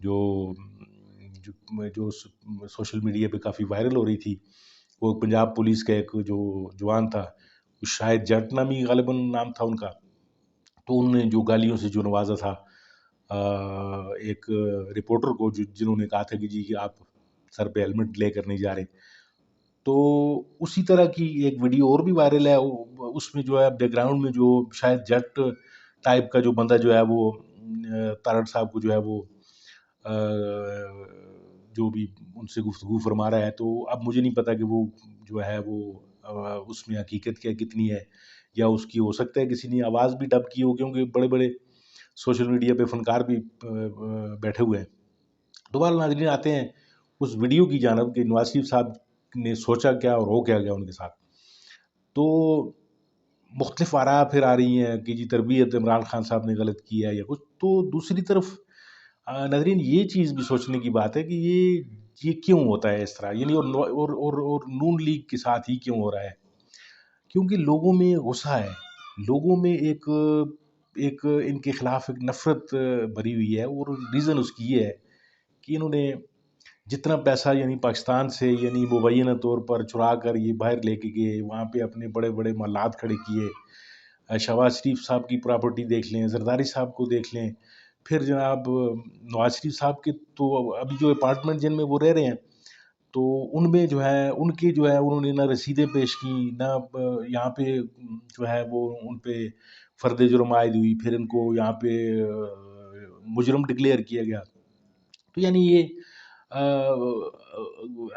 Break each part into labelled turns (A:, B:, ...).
A: جو جو social media پہ کافی وائرل ہو رہی تھی، وہ پنجاب پولیس کا ایک جو جوان تھا، شاید جٹ نامی غالباً نام تھا ان کا، تو انہوں نے جو گالیوں سے جو نوازا تھا ایک رپورٹر کو، جنہوں نے کہا تھا کہ جی کہ آپ سر پہ ہیلمٹ لے کر نہیں جا رہے، تو اسی طرح کی ایک ویڈیو اور بھی وائرل ہے، اس میں جو ہے بیک گراؤنڈ میں جو شاید جٹ ٹائپ کا جو بندہ جو ہے وہ تارڑ صاحب کو جو ہے وہ جو بھی ان سے گفتگو فرما رہا ہے، تو اب مجھے نہیں پتا کہ وہ جو ہے وہ اس میں حقیقت کیا کتنی ہے، یا اس کی ہو سکتا ہے کسی نے آواز بھی ڈب کی ہو، کیونکہ بڑے بڑے سوشل میڈیا پہ فنکار بھی بیٹھے ہوئے ہیں۔ دوبارہ ناظرین آتے ہیں اس ویڈیو کی جانب کہ نواز شریف صاحب نے سوچا کیا اور ہو کیا گیا ان کے ساتھ۔ تو مختلف آراء پھر آ رہی ہیں کہ جی تربیت عمران خان صاحب نے غلط کی ہے یا کچھ، تو دوسری طرف ناظرین یہ چیز بھی سوچنے کی بات ہے کہ یہ کیوں ہوتا ہے اس طرح، یعنی اور نون لیگ کے ساتھ ہی کیوں ہو رہا ہے؟ کیونکہ لوگوں میں غصہ ہے، لوگوں میں ایک ان کے خلاف ایک نفرت بھری ہوئی ہے، اور ریزن اس کی یہ ہے کہ انہوں نے جتنا پیسہ یعنی پاکستان سے یعنی مبینہ طور پر چرا کر یہ باہر لے کے گئے، وہاں پہ اپنے بڑے بڑے محلات کھڑے کیے، شہباز شریف صاحب کی پراپرٹی دیکھ لیں، زرداری صاحب کو دیکھ لیں، پھر جناب نواز شریف صاحب کے تو ابھی جو اپارٹمنٹ جن میں وہ رہ رہے ہیں، تو ان میں جو ہے ان کی جو ہے انہوں نے نہ رسیدیں پیش کی، نہ یہاں پہ جو ہے وہ ان پہ فرد جرم عائد ہوئی، پھر ان کو یہاں پہ مجرم ڈکلیئر کیا گیا۔ تو یعنی یہ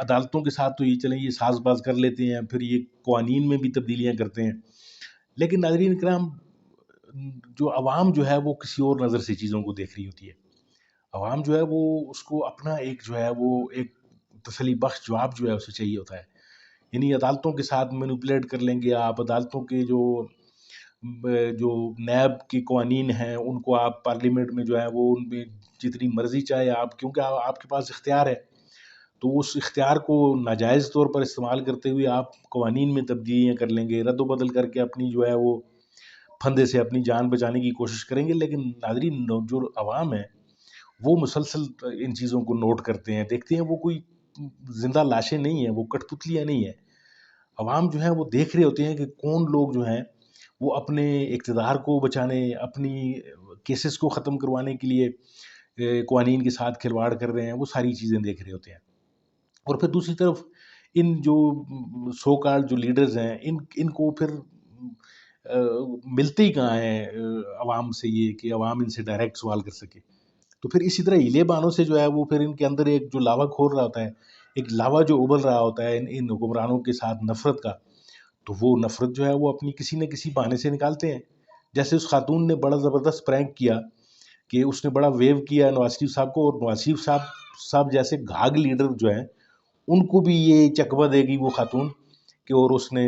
A: عدالتوں کے ساتھ تو یہ چلیں یہ ساز باز کر لیتے ہیں، پھر یہ قوانین میں بھی تبدیلیاں کرتے ہیں، لیکن ناظرین کرام جو عوام جو ہے وہ کسی اور نظر سے چیزوں کو دیکھ رہی ہوتی ہے۔ عوام جو ہے وہ اس کو اپنا ایک جو ہے وہ ایک تسلی بخش جواب جو ہے اسے چاہیے ہوتا ہے، یعنی عدالتوں کے ساتھ مینوپولیٹ کر لیں گے آپ، عدالتوں کے جو نیب کے قوانین ہیں ان کو آپ پارلیمنٹ میں جو ہے وہ ان میں جتنی مرضی چاہے آپ، کیونکہ آپ کے پاس اختیار ہے، تو اس اختیار کو ناجائز طور پر استعمال کرتے ہوئے آپ قوانین میں تبدیلیاں کر لیں گے، رد و بدل کر کے اپنی جو ہے وہ پھندے سے اپنی جان بچانے کی کوشش کریں گے۔ لیکن ناظرین جو عوام ہے وہ مسلسل ان چیزوں کو نوٹ کرتے ہیں، دیکھتے ہیں، وہ کوئی زندہ لاشیں نہیں ہیں، وہ کٹ پتلیاں نہیں ہیں۔ عوام جو ہے وہ دیکھ رہے ہوتے ہیں کہ کون لوگ جو ہیں وہ اپنے اقتدار کو بچانے، اپنی کیسز کو ختم کروانے کے لیے قوانین کے ساتھ کھلواڑ کر رہے ہیں، وہ ساری چیزیں دیکھ رہے ہوتے ہیں۔ اور پھر دوسری طرف ان جو سو کالڈ جو لیڈرز ہیں ان کو پھر ملتے ہی کہاں ہیں عوام سے یہ کہ عوام ان سے ڈائریکٹ سوال کر سکے، تو پھر اسی طرح ہیلے بانوں سے جو ہے وہ پھر ان کے اندر ایک جو لاوا کھول رہا ہوتا ہے، ایک لاوا جو ابل رہا ہوتا ہے ان حکمرانوں کے ساتھ نفرت کا، تو وہ نفرت جو ہے وہ اپنی کسی نہ کسی بہانے سے نکالتے ہیں۔ جیسے اس خاتون نے بڑا زبردست پرینک کیا کہ اس نے بڑا ویو کیا نواز شریف صاحب کو، اور نواز شریف صاحب جیسے گھاگ لیڈر جو ہیں ان کو بھی یہ چکمہ دے گی وہ خاتون کہ، اور اس نے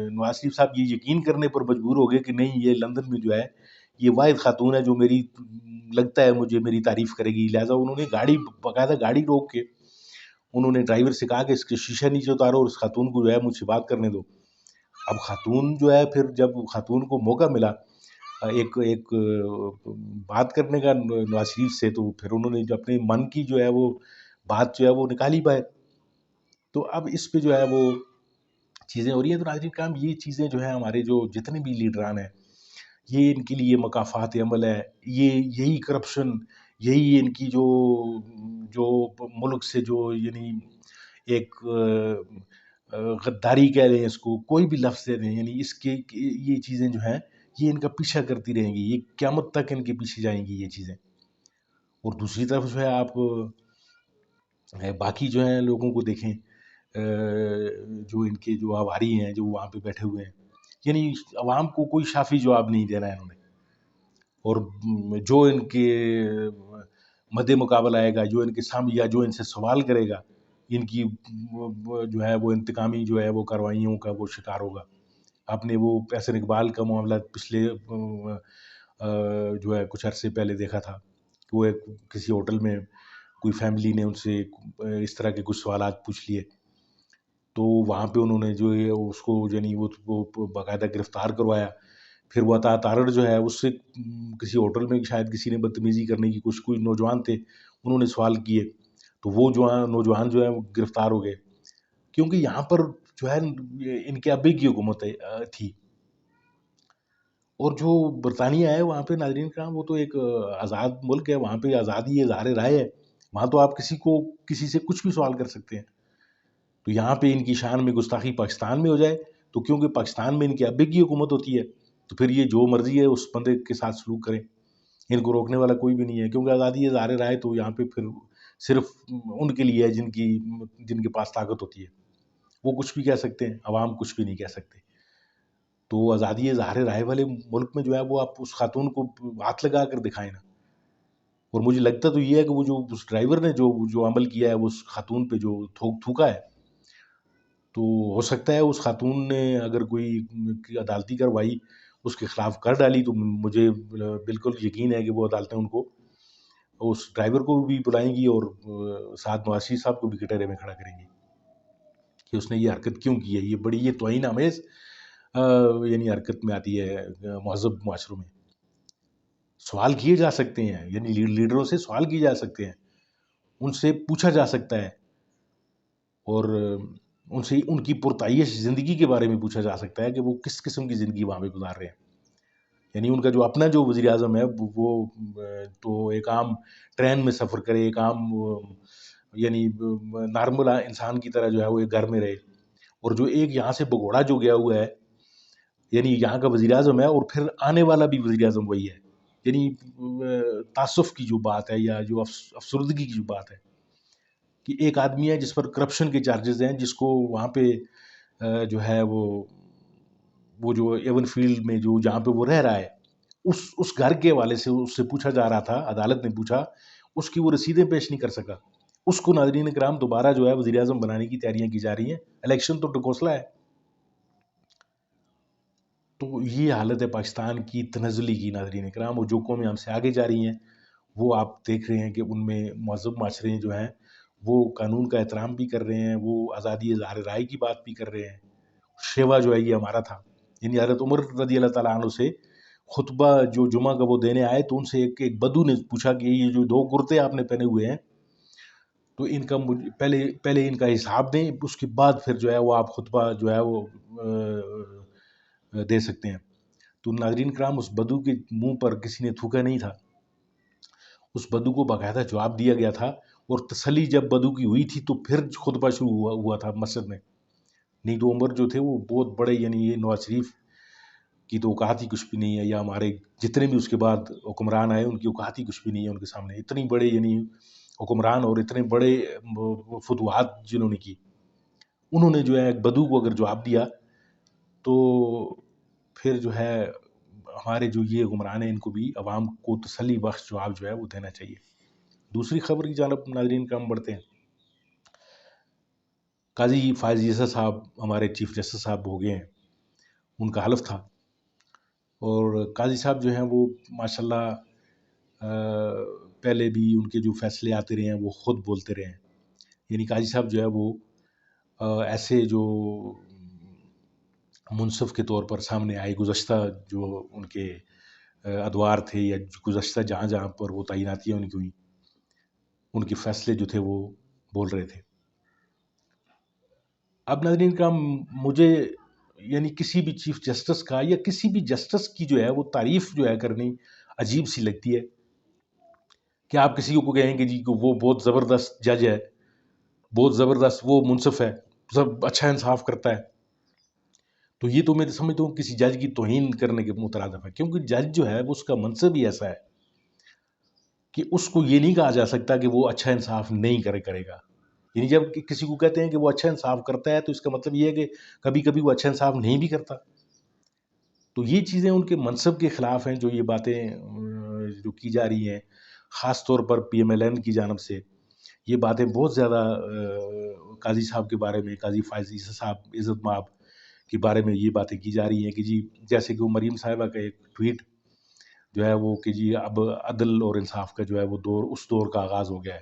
A: نواز شریف صاحب یہ یقین کرنے پر مجبور ہو گئے کہ نہیں یہ لندن میں جو ہے یہ واحد خاتون ہے جو میری لگتا ہے مجھے میری تعریف کرے گی، لہٰذا انہوں نے باقاعدہ گاڑی روک کے انہوں نے ڈرائیور سے کہا کہ اس کے شیشہ نیچے اتارو اور اس خاتون کو جو ہے مجھ سے بات کرنے دو۔ اب خاتون جو ہے پھر جب خاتون کو موقع ملا ایک بات کرنے کا نواز شریف سے، تو پھر انہوں نے جو اپنے من کی جو ہے وہ بات جو ہے وہ نکالی باہر۔ تو اب اس پہ جو ہے وہ چیزیں ہو رہی ہیں۔ تو ناظرین کرام یہ چیزیں جو ہیں ہمارے جو جتنے بھی لیڈران ہیں یہ ان کے لیے مکافات عمل ہے، یہی کرپشن، یہی ان کی جو ملک سے جو یعنی ایک غداری کہہ لیں اس کو، کوئی بھی لفظ دے دیں، یعنی اس کے یہ چیزیں جو ہیں یہ ان کا پیچھا کرتی رہیں گی، یہ قیامت تک ان کے پیچھے جائیں گی یہ چیزیں۔ اور دوسری طرف جو ہے آپ باقی جو ہیں لوگوں کو دیکھیں جو ان کے جو آواری ہیں جو وہاں پہ بیٹھے ہوئے ہیں، یعنی عوام کو کوئی شافی جواب نہیں دینا ہے انہوں نے، اور جو ان کے مد مقابل آئے گا، جو ان کے سامنے یا جو ان سے سوال کرے گا، ان کی جو ہے وہ انتقامی جو ہے وہ کارروائیوں کا وہ شکار ہوگا۔ آپ نے وہ احسن اقبال کا معاملہ پچھلے جو ہے کچھ عرصے پہلے دیکھا تھا کہ وہ کسی ہوٹل میں کوئی فیملی نے ان سے اس طرح کے کچھ سوالات پوچھ لیے، تو وہاں پہ انہوں نے جو ہے اس کو یعنی وہ باقاعدہ گرفتار کروایا، پھر وہ عطا تارڑ جو ہے اس سے کسی ہوٹل میں شاید کسی نے بدتمیزی کرنے کی کوئی نوجوان تھے انہوں نے سوال کیے تو وہ نوجوان جو ہیں وہ گرفتار ہو گئے، کیونکہ یہاں پر جو ہے ان کے ابے کی حکومت تھی، اور جو برطانیہ ہے وہاں پہ ناظرین کرام وہ تو ایک آزاد ملک ہے، وہاں پہ آزادی اظہار رائے ہے، وہاں تو آپ کسی سے کچھ بھی سوال کر سکتے ہیں۔ تو یہاں پہ ان کی شان میں گستاخی پاکستان میں ہو جائے تو کیونکہ پاکستان میں ان کے ابے کی حکومت ہوتی ہے تو پھر یہ جو مرضی ہے اس بندے کے ساتھ سلوک کریں، ان کو روکنے والا کوئی بھی نہیں ہے، کیونکہ آزادی اظہار رائے تو یہاں پہ پھر صرف ان کے لیے ہے جن کے پاس طاقت ہوتی ہے، وہ کچھ بھی کہہ سکتے ہیں، عوام کچھ بھی نہیں کہہ سکتے۔ تو آزادی اظہار رائے والے ملک میں جو ہے وہ آپ اس خاتون کو ہاتھ لگا کر دکھائیں نا، اور مجھے لگتا تو یہ ہے کہ وہ جو اس ڈرائیور نے جو عمل کیا ہے وہ اس خاتون پہ جو تھوکا ہے، تو ہو سکتا ہے اس خاتون نے اگر کوئی عدالتی کارروائی اس کے خلاف کر ڈالی تو مجھے بالکل یقین ہے کہ وہ عدالتیں ان کو اس ڈرائیور کو بھی بلائیں گی اور ساتھ نواز شریف صاحب کو بھی کٹہرے میں کھڑا کریں گی کہ اس نے یہ حرکت کیوں کی ہے، یہ بڑی یہ توہین آمیز یعنی حرکت میں آتی ہے مہذب معاشروں میں۔ سوال کیے جا سکتے ہیں، یعنی لیڈروں سے سوال کیے جا سکتے ہیں، ان سے پوچھا جا سکتا ہے، اور ان سے ان کی پرتعیش زندگی کے بارے میں پوچھا جا سکتا ہے کہ وہ کس قسم کی زندگی وہاں پہ گزار رہے ہیں۔ یعنی ان کا جو اپنا جو وزیر اعظم ہے وہ تو ایک عام ٹرین میں سفر کرے، ایک عام یعنی نارمل انسان کی طرح جو ہے وہ ایک گھر میں رہے، اور جو ایک یہاں سے بگوڑا جو گیا ہوا ہے یعنی یہاں کا وزیر اعظم ہے اور پھر آنے والا بھی وزیر اعظم وہی ہے، یعنی تعصف کی جو بات ہے یا جو افسردگی کی جو بات ہے کہ ایک آدمی ہے جس پر کرپشن کے چارجز ہیں، جس کو وہاں پہ جو ہے وہ جو ایون فیلڈ میں جہاں پہ وہ رہ رہا ہے اس گھر کے حوالے سے اس سے پوچھا جا رہا تھا، عدالت نے پوچھا، اس کی وہ رسیدیں پیش نہیں کر سکا، اس کو ناظرین کرام دوبارہ جو ہے وزیر اعظم بنانے کی تیاریاں کی جا رہی ہیں، الیکشن تو ٹکوسلا ہے۔ تو یہ حالت ہے پاکستان کی تنزلی کی ناظرین کرام، اور جو قومیں ہم سے آگے جا رہی ہیں وہ آپ دیکھ رہے ہیں کہ ان میں مہذب معاشرے جو ہیں وہ قانون کا احترام بھی کر رہے ہیں، وہ آزادی اظہار رائے کی بات بھی کر رہے ہیں۔ شیوا جو ہے یہ ہمارا تھا، یعنی حضرت عمر رضی اللہ تعالیٰ عنہ سے خطبہ جو جمعہ کا وہ دینے آئے تو ان سے ایک بدو نے پوچھا کہ یہ جو 2 کرتے آپ نے پہنے ہوئے ہیں تو ان کا پہلے ان کا حساب دیں، اس کے بعد پھر جو ہے وہ آپ خطبہ جو ہے وہ دے سکتے ہیں۔ تو ناظرین کرام اس بدو کے منہ پر کسی نے تھوکا نہیں تھا، اس بدو کو باقاعدہ جواب دیا گیا تھا، اور تسلی جب بدو کی ہوئی تھی تو پھر خطبہ شروع ہوا تھا مسجد میں، نہیں تو عمر جو تھے وہ بہت بڑے، یعنی یہ نواز شریف کی تو اوقات ہی کچھ بھی نہیں ہے، یا ہمارے جتنے بھی اس کے بعد حکمران آئے ان کی اوقات ہی کچھ بھی نہیں ہے ان کے سامنے، اتنی بڑے یعنی حکمران اور اتنے بڑے فتوحات جنہوں نے کی، انہوں نے جو ہے ایک بدو کو اگر جواب دیا تو پھر جو ہے ہمارے جو یہ حکمران ہیں ان کو بھی عوام کو تسلی بخش جواب جو ہے وہ دینا چاہیے۔ دوسری خبر کی جانب ناظرین کا ہم بڑھتے ہیں۔ قاضی فائز عیسیٰ صاحب ہمارے چیف جسٹس صاحب ہو گئے ہیں، ان کا حلف تھا، اور قاضی صاحب جو ہیں وہ ماشاءاللہ پہلے بھی ان کے جو فیصلے آتے رہے ہیں وہ خود بولتے رہے ہیں، یعنی قاضی صاحب جو ہے وہ ایسے جو منصف کے طور پر سامنے آئے، گزشتہ جو ان کے ادوار تھے یا گزشتہ جہاں پر وہ تعیناتیاں ان کی ہوئیں، ان کے فیصلے جو تھے وہ بول رہے تھے۔ اب ناظرین کا مجھے یعنی کسی بھی چیف جسٹس کا یا کسی بھی جسٹس کی جو ہے وہ تعریف جو ہے کرنی عجیب سی لگتی ہے کہ آپ کسی کو کہیں کہ جی وہ بہت زبردست جج ہے، بہت زبردست وہ منصف ہے، سب اچھا انصاف کرتا ہے، تو یہ تو میں سمجھتا ہوں کسی جج کی توہین کرنے کے مترادف ہے، کیونکہ جج جو ہے وہ اس کا منصب ہی ایسا ہے کہ اس کو یہ نہیں کہا جا سکتا کہ وہ اچھا انصاف نہیں کرے گا، یعنی جب کسی کو کہتے ہیں کہ وہ اچھا انصاف کرتا ہے تو اس کا مطلب یہ ہے کہ کبھی کبھی وہ اچھا انصاف نہیں بھی کرتا، تو یہ چیزیں ان کے منصب کے خلاف ہیں جو یہ باتیں جو کی جا رہی ہیں، خاص طور پر PMLN کی جانب سے یہ باتیں بہت زیادہ قاضی صاحب کے بارے میں، قاضی فائز عیسیٰ صاحب عزت مآب کے بارے میں یہ باتیں کی جا رہی ہیں کہ جی جیسے کہ وہ مریم صاحبہ کا ایک ٹویٹ جو ہے وہ کہ جی اب عدل اور انصاف کا جو ہے وہ اس دور کا آغاز ہو گیا ہے،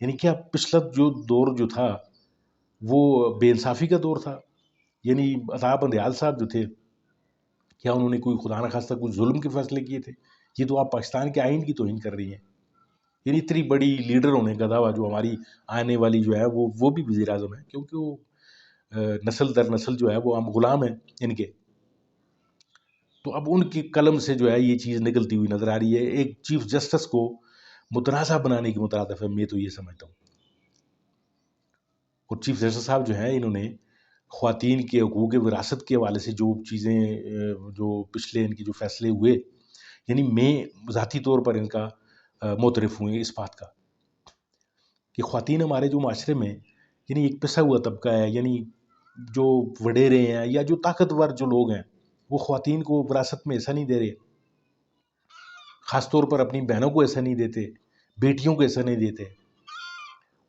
A: یعنی کیا پچھلا جو دور جو تھا وہ بے انصافی کا دور تھا، یعنی عطا بندیال صاحب جو تھے کیا انہوں نے کوئی خدا نخواستہ کچھ ظلم کے فیصلے کیے تھے؟ یہ تو آپ پاکستان کے آئین کی توہین کر رہی ہیں، یعنی اتنی بڑی لیڈر ہونے کا دعویٰ جو ہماری آنے والی جو ہے وہ بھی وزیر اعظم ہے، کیونکہ وہ نسل در نسل جو ہے وہ ہم غلام ہیں ان کے. تو اب ان کی قلم سے جو ہے یہ چیز نکلتی ہوئی نظر آ رہی ہے. ایک چیف جسٹس کو متنازع بنانے کی مترادف ہے، میں تو یہ سمجھتا ہوں. اور چیف جسٹس صاحب جو ہیں انہوں نے خواتین کے حقوق وراثت کے حوالے سے جو چیزیں جو پچھلے ان کی جو فیصلے ہوئے، یعنی میں ذاتی طور پر ان کا معترف ہوں اس بات کا کہ خواتین ہمارے جو معاشرے میں یعنی ایک پسا ہوا طبقہ ہے، یعنی جو وڈیرے ہیں یا جو طاقتور جو لوگ ہیں وہ خواتین کو وراثت میں ایسا نہیں دے رہے، خاص طور پر اپنی بہنوں کو ایسا نہیں دیتے، بیٹیوں کو ایسا نہیں دیتے.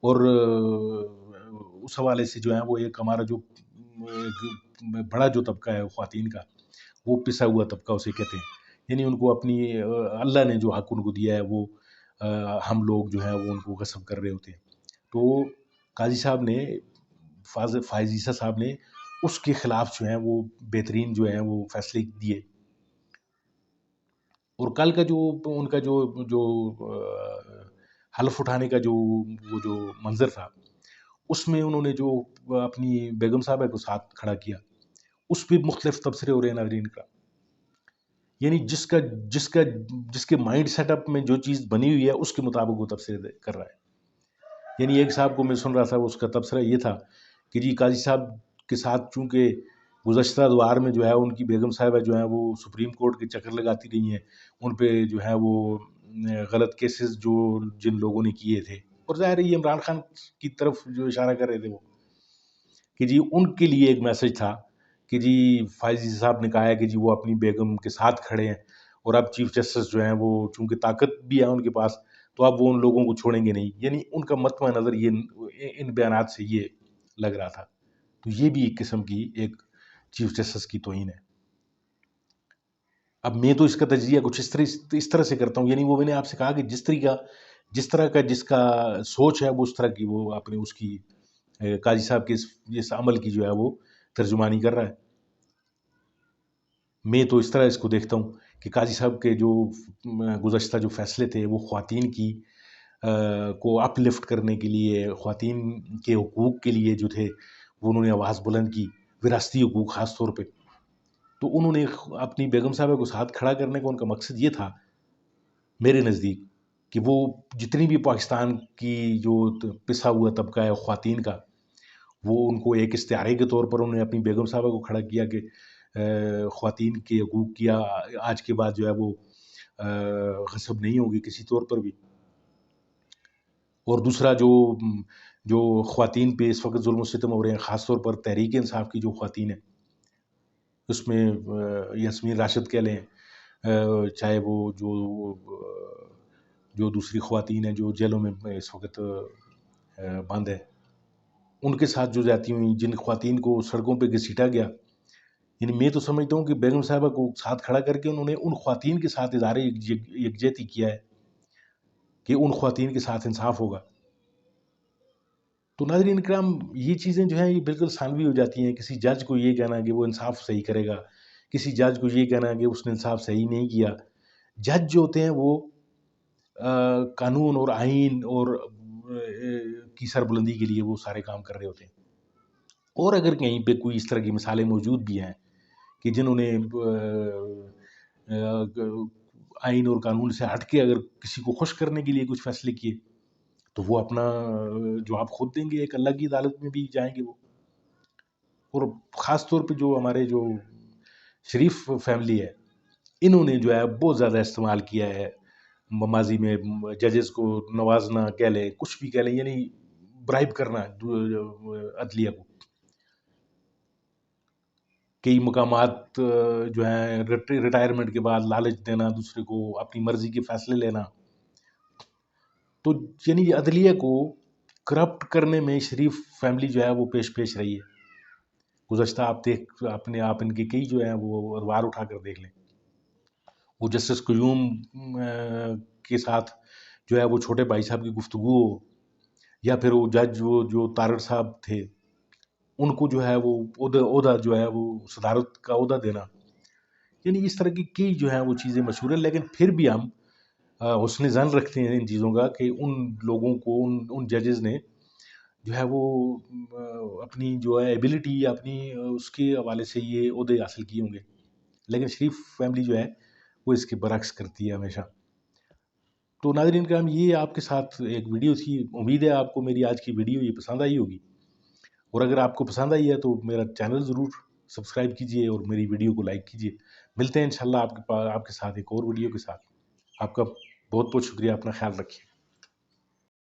A: اور اس حوالے سے جو ہے وہ ایک ہمارا جو بڑا جو طبقہ ہے خواتین کا، وہ پسا ہوا طبقہ اسے کہتے ہیں. یعنی ان کو اپنی اللہ نے جو حق ان کو دیا ہے وہ ہم لوگ جو ہیں وہ ان کو غصب کر رہے ہوتے ہیں. تو قاضی صاحب نے فائز عیسیٰ صاحب نے اس کے خلاف جو ہیں وہ بہترین جو ہیں وہ فیصلے دیے. اور کل کا جو ان کا جو حلف اٹھانے کا وہ جو منظر تھا، اس میں انہوں نے جو اپنی بیگم صاحبہ کو ساتھ کھڑا کیا، اس پہ مختلف تبصرے ہو رہے ہیں ناظرین کا. یعنی جس کے مائنڈ سیٹ اپ میں جو چیز بنی ہوئی ہے اس کے مطابق وہ تبصرے کر رہا ہے. یعنی ایک صاحب کو میں سن رہا تھا، اس کا تبصرہ یہ تھا کہ جی قاضی صاحب کے ساتھ چونکہ گزشتہ دوار میں جو ہے ان کی بیگم صاحبہ جو ہیں وہ سپریم کورٹ کے چکر لگاتی رہی ہیں، ان پہ جو ہے وہ غلط کیسز جو جن لوگوں نے کیے تھے، اور ظاہر ہے یہ عمران خان کی طرف جو اشارہ کر رہے تھے وہ کہ جی ان کے لیے ایک میسج تھا کہ جی فائز عیسیٰ صاحب نے کہا ہے کہ جی وہ اپنی بیگم کے ساتھ کھڑے ہیں، اور اب چیف جسٹس جو ہیں وہ چونکہ طاقت بھی ہے ان کے پاس تو اب وہ ان لوگوں کو چھوڑیں گے نہیں. یعنی ان کا مطمع نظر یہ ان بیانات سے یہ لگ رہا تھا. تو یہ بھی ایک قسم کی ایک چیف جسٹس کی توہین ہے. اب میں تو اس کا تجزیہ کچھ اس طرح سے کرتا ہوں، یعنی وہ میں نے آپ سے کہا کہ جس طرح کا جس کا سوچ ہے وہ اس طرح کی وہ اپنے اس کی قاضی صاحب کے اس عمل کی جو ہے وہ ترجمانی کر رہا ہے. میں تو اس طرح اس کو دیکھتا ہوں کہ قاضی صاحب کے جو گزشتہ جو فیصلے تھے وہ خواتین کی کو اپ لفٹ کرنے کے لیے، خواتین کے حقوق کے لیے جو تھے وہ انہوں نے آواز بلند کی، وراثتی حقوق خاص طور پہ. تو انہوں نے اپنی بیگم صاحبہ کو ساتھ کھڑا کرنے کا ان کا مقصد یہ تھا میرے نزدیک کہ وہ جتنی بھی پاکستان کی جو پسا ہوا طبقہ ہے خواتین کا، وہ ان کو ایک استعارے کے طور پر انہوں نے اپنی بیگم صاحبہ کو کھڑا کیا کہ خواتین کے حقوق کیا آج کے بعد جو ہے وہ غصب نہیں ہوگی کسی طور پر بھی. اور دوسرا جو خواتین پہ اس وقت ظلم و ستم ہو رہے ہیں، خاص طور پر تحریک انصاف کی جو خواتین ہیں، اس میں یاسمین راشد کہہ لیں، چاہے وہ جو دوسری خواتین ہیں جو جیلوں میں اس وقت بند ہے، ان کے ساتھ جو جاتی ہوئی جن خواتین کو سڑکوں پہ گھسیٹا گیا. یعنی میں تو سمجھتا ہوں کہ بیگم صاحبہ کو ساتھ کھڑا کر کے انہوں نے ان خواتین کے ساتھ اظہار یکجہتی کیا ہے کہ ان خواتین کے ساتھ انصاف ہوگا. تو ناظرین کرام، یہ چیزیں جو ہیں یہ بالکل ثانوی ہو جاتی ہیں. کسی جج کو یہ کہنا کہ وہ انصاف صحیح کرے گا، کسی جج کو یہ کہنا کہ اس نے انصاف صحیح نہیں کیا. جج جو ہوتے ہیں وہ قانون اور آئین اور کی سربلندی کے لیے وہ سارے کام کر رہے ہوتے ہیں. اور اگر کہیں پہ کوئی اس طرح کی مثالیں موجود بھی ہیں کہ جنہوں نے آئین اور قانون سے ہٹ کے اگر کسی کو خوش کرنے کے لیے کچھ فیصلے کیے تو وہ اپنا جواب خود دیں گے، ایک اللہ کی عدالت میں بھی جائیں گے وہ. اور خاص طور پہ جو ہمارے جو شریف فیملی ہے، انہوں نے جو ہے بہت زیادہ استعمال کیا ہے ماضی میں ججز کو نوازنا کہہ لیں، کچھ بھی کہہ لیں، یعنی برائب کرنا عدلیہ کو. کئی مقامات جو ہیں ریٹائرمنٹ کے بعد لالچ دینا دوسرے کو، اپنی مرضی کے فیصلے لینا. تو یعنی عدلیہ کو کرپٹ کرنے میں شریف فیملی جو ہے وہ پیش رہی ہے. گزشتہ آپ ان کے کئی جو ہیں وہ ادوار اٹھا کر دیکھ لیں. وہ جسٹس قیوم کے ساتھ جو ہے وہ چھوٹے بھائی صاحب کی گفتگو ہو، یا پھر وہ جج وہ جو تارڑ صاحب تھے ان کو جو ہے وہ عہدہ جو ہے وہ صدارت کا عہدہ دینا. یعنی اس طرح کی کئی جو ہیں وہ چیزیں مشہور ہیں. لیکن پھر بھی ہم حسن ظن رکھتے ہیں ان چیزوں کا کہ ان لوگوں کو ان ججز نے جو ہے وہ اپنی جو ہے ایبلٹی یا اپنی اس کے حوالے سے یہ عہدے حاصل کیے ہوں گے، لیکن شریف فیملی جو ہے وہ اس کے برعکس کرتی ہے ہمیشہ۔ تو ناظرین کرام، یہ آپ کے ساتھ ایک ویڈیو تھی، امید ہے آپ کو میری آج کی ویڈیو یہ پسند آئی ہوگی، اور اگر آپ کو پسند آئی ہے تو میرا چینل ضرور سبسکرائب کیجئے اور میری ویڈیو کو لائک کیجئے۔ ملتے ہیں انشاءاللہ آپ کے ساتھ ایک اور ویڈیو کے ساتھ۔ آپ کا بہت بہت شکریہ، اپنا خیال رکھیے۔